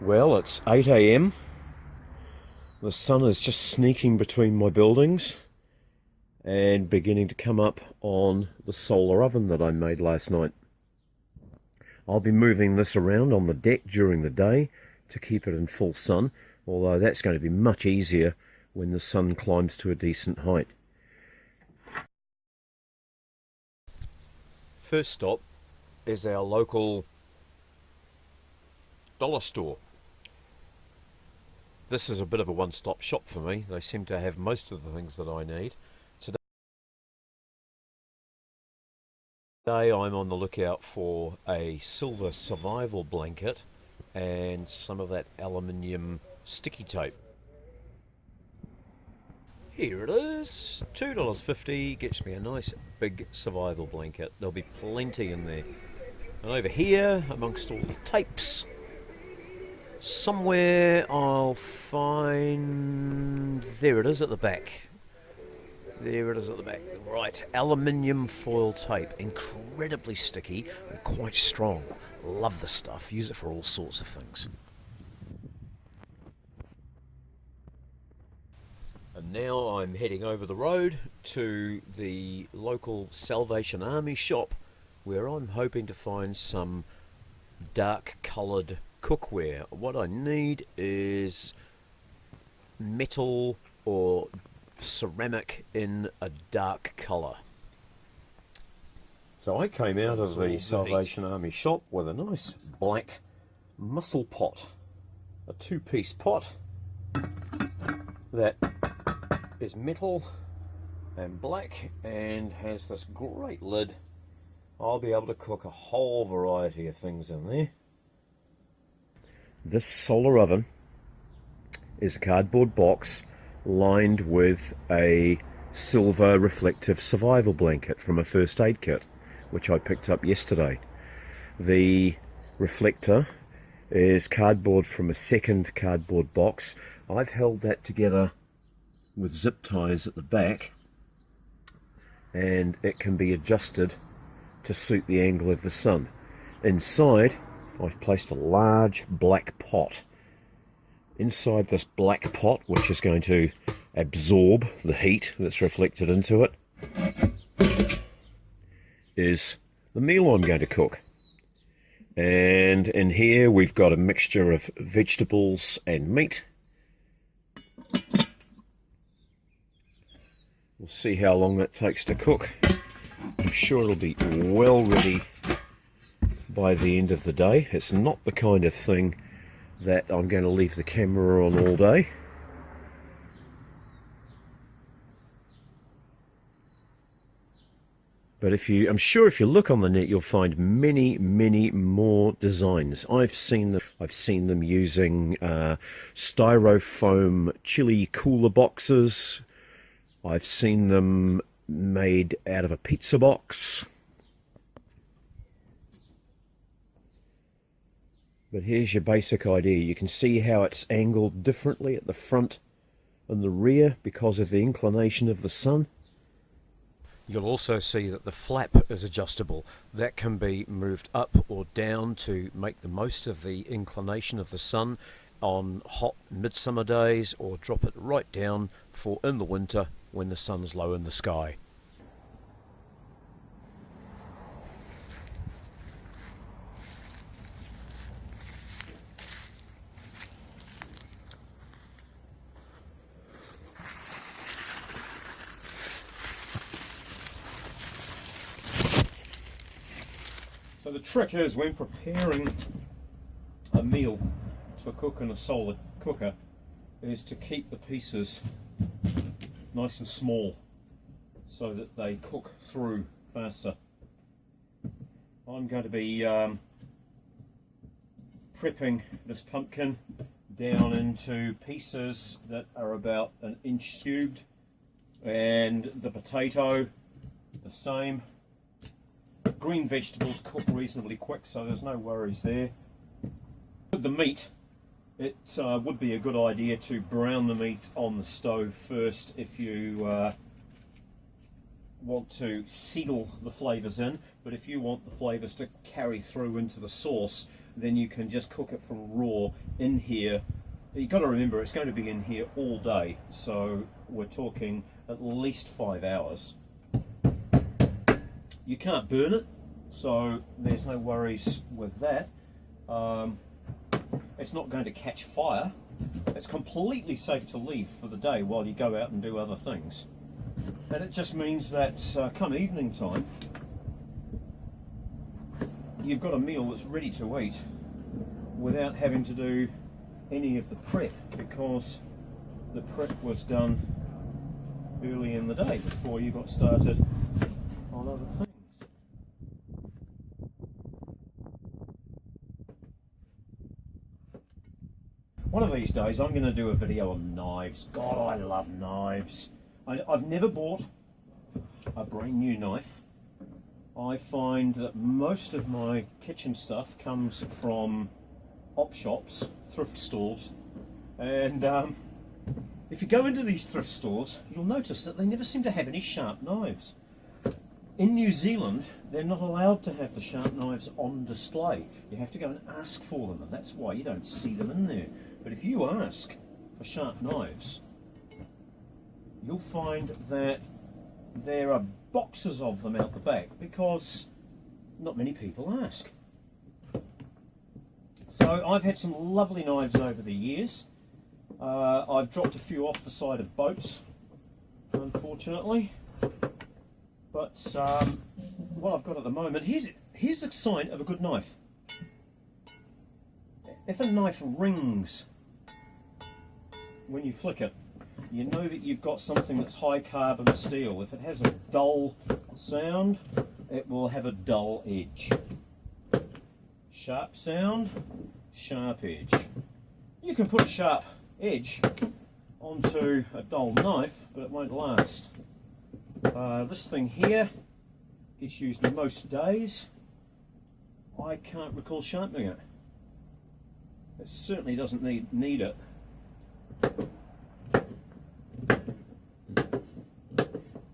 Well, it's 8 a.m. The sun is just sneaking between my buildings and beginning to come up on the solar oven that I made last night. I'll be moving this around on the deck during the day to keep it in full sun, although that's going to be much easier when the sun climbs to a decent height. First stop is our local dollar store. This is a bit of a one-stop shop for me. They seem to have most of the things that I need. Today I'm on the lookout for a silver survival blanket and some of that aluminium sticky tape. Here it is, $2.50, gets me a nice big survival blanket. There'll be plenty in there. And over here, amongst all the tapes, somewhere I'll find... There it is at the back. There it is at the back. Right, aluminium foil tape. Incredibly sticky and quite strong. Love the stuff. Use it for all sorts of things. And now I'm heading over the road to the local Salvation Army shop, where I'm hoping to find some dark coloured cookware. What I need is metal or ceramic in a dark colour. So I came out of the Salvation Army shop with a nice black mussel pot, a two-piece pot that is metal and black and has this great lid. I'll be able to cook a whole variety of things in there. This solar oven is a cardboard box lined with a silver reflective survival blanket from a first aid kit, which I picked up yesterday. The reflector is cardboard from a second cardboard box. I've held that together with zip ties at the back, and it can be adjusted to suit the angle of the sun. Inside, I've placed a large black pot. Inside this black pot, which is going to absorb the heat that's reflected into it, is the meal I'm going to cook. And in here we've got a mixture of vegetables and meat. We'll see how long that takes to cook. I'm sure it'll be well ready by the end of the day. It's not the kind of thing that I'm going to leave the camera on all day. But I'm sure if you look on the net, you'll find many more designs. I've seen them using styrofoam chili cooler boxes. I've seen them made out of a pizza box. But here's your basic idea. You can see how it's angled differently at the front and the rear because of the inclination of the sun. You'll also see that the flap is adjustable. That can be moved up or down to make the most of the inclination of the sun on hot midsummer days, or drop it right down for in the winter when the sun's low in the sky. So the trick is, when preparing a meal to cook in a solar cooker, is to keep the pieces nice and small so that they cook through faster. I'm going to be prepping this pumpkin down into pieces that are about an inch cubed, and the potato the same. Green vegetables cook reasonably quick, so there's no worries there. With the meat, it would be a good idea to brown the meat on the stove first if you want to seal the flavours in, but if you want the flavours to carry through into the sauce, then you can just cook it from raw in here. You've got to remember it's going to be in here all day, so we're talking at least 5 hours. You can't burn it, so there's no worries with that. It's not going to catch fire. It's completely safe to leave for the day while you go out and do other things. And it just means that come evening time, you've got a meal that's ready to eat without having to do any of the prep, because the prep was done early in the day before you got started on other things. One of these days I'm going to do a video on knives. God, I love knives. I've never bought a brand new knife. I find that most of my kitchen stuff comes from op shops, thrift stores, and if you go into these thrift stores, you'll notice that they never seem to have any sharp knives. In New Zealand, they're not allowed to have the sharp knives on display. You have to go and ask for them, and that's why you don't see them in there. But if you ask for sharp knives, you'll find that there are boxes of them out the back, because not many people ask. So I've had some lovely knives over the years. I've dropped a few off the side of boats, unfortunately. But what I've got at the moment, here's a sign of a good knife. If a knife rings when you flick it, you know that you've got something that's high carbon steel. If it has a dull sound, it will have a dull edge. Sharp sound, sharp edge. You can put a sharp edge onto a dull knife, but it won't last. This thing here gets used most days. I can't recall sharpening it. It certainly doesn't need it.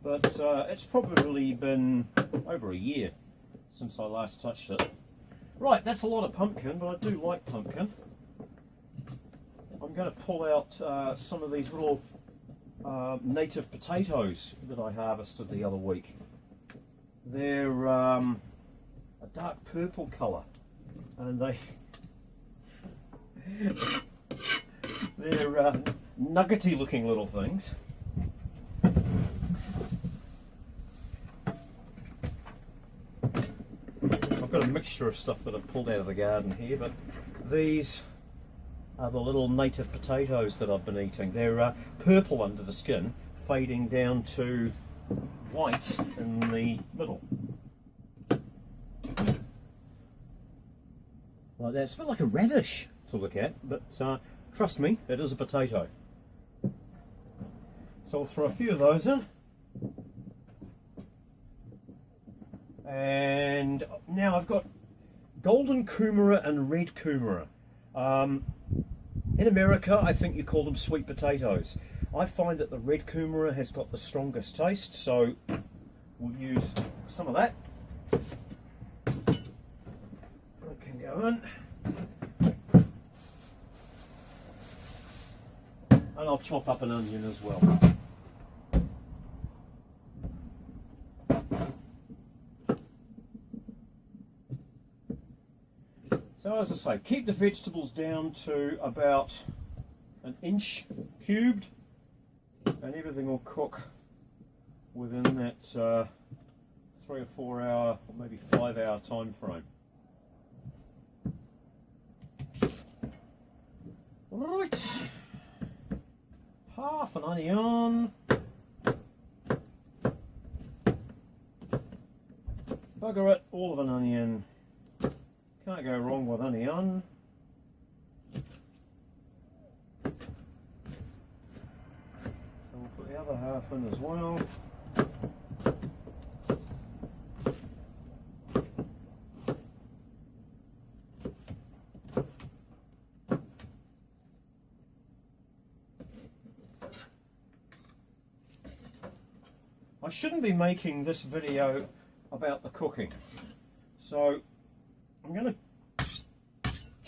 But it's probably been over a year since I last touched it. Right, that's a lot of pumpkin, but I do like pumpkin. I'm going to pull out some of these little native potatoes that I harvested the other week. They're a dark purple colour, and they're nuggety looking little things. I've got a mixture of stuff that I've pulled out of the garden here, but these are the little native potatoes that I've been eating. They're purple under the skin, fading down to white in the middle. Like that. It's a bit like a radish to look at, but trust me, it is a potato. So I'll throw a few of those in. And now I've got golden kumara and red kumara. In America, I think you call them sweet potatoes. I find that the red kumara has got the strongest taste, so we'll use some of that. It can go in. And I'll chop up an onion as well. So as I say, keep the vegetables down to about an inch cubed, and everything will cook within that 3 or 4 hour, or maybe 5 hour time frame. Right, half an onion, bugger it, all of an onion. Can't go wrong with onion. So we'll put the other half in as well. I shouldn't be making this video about the cooking, so I'm going to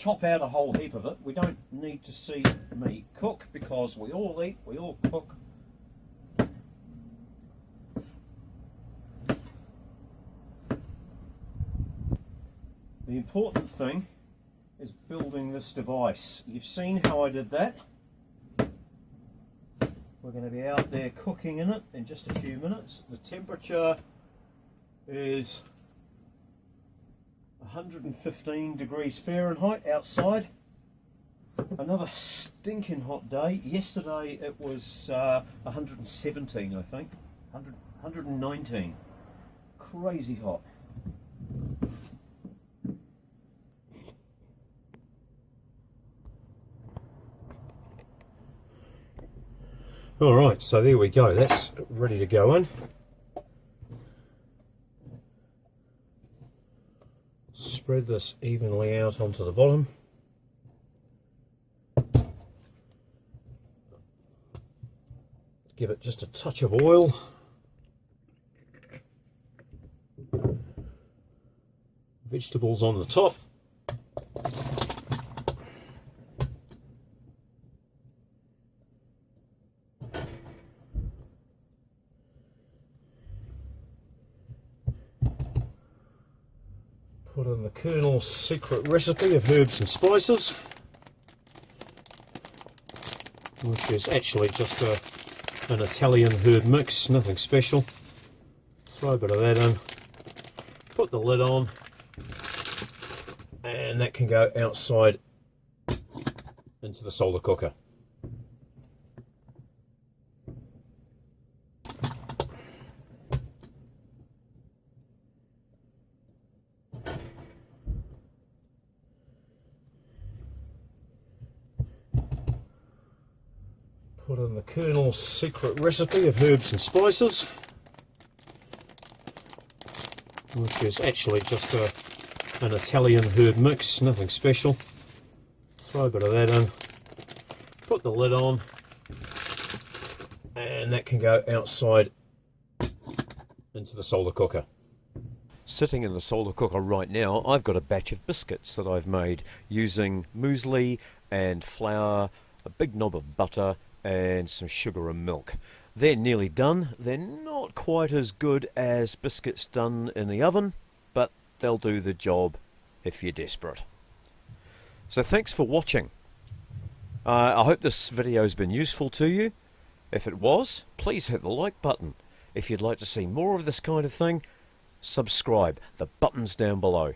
chop out a whole heap of it. We don't need to see me cook because we all eat, we all cook. The important thing is building this device. You've seen how I did that. We're going to be out there cooking in it in just a few minutes. The temperature is 115 degrees Fahrenheit outside. Another stinking hot day. Yesterday it was 117, I think. 119. Crazy hot. Alright, so there we go. That's ready to go in. Spread this evenly out onto the bottom. Give it just a touch of oil. Vegetables on the top. Put in the Colonel's secret recipe of herbs and spices, which is actually just an Italian herb mix, nothing special. Throw a bit of that in, put the lid on, and that can go outside into the solar cooker. Put in the Colonel's secret recipe of herbs and spices, which is actually just an Italian herb mix, nothing special. Throw a bit of that in, put the lid on, and that can go outside into the solar cooker. Sitting in the solar cooker right now, I've got a batch of biscuits that I've made using muesli and flour, a big knob of butter, and some sugar and milk. They're nearly done. They're not quite as good as biscuits done in the oven, but they'll do the job if you're desperate. So thanks for watching. I hope this video's been useful to you. If it was, please hit the like button. If you'd like to see more of this kind of thing, subscribe. The button's down below.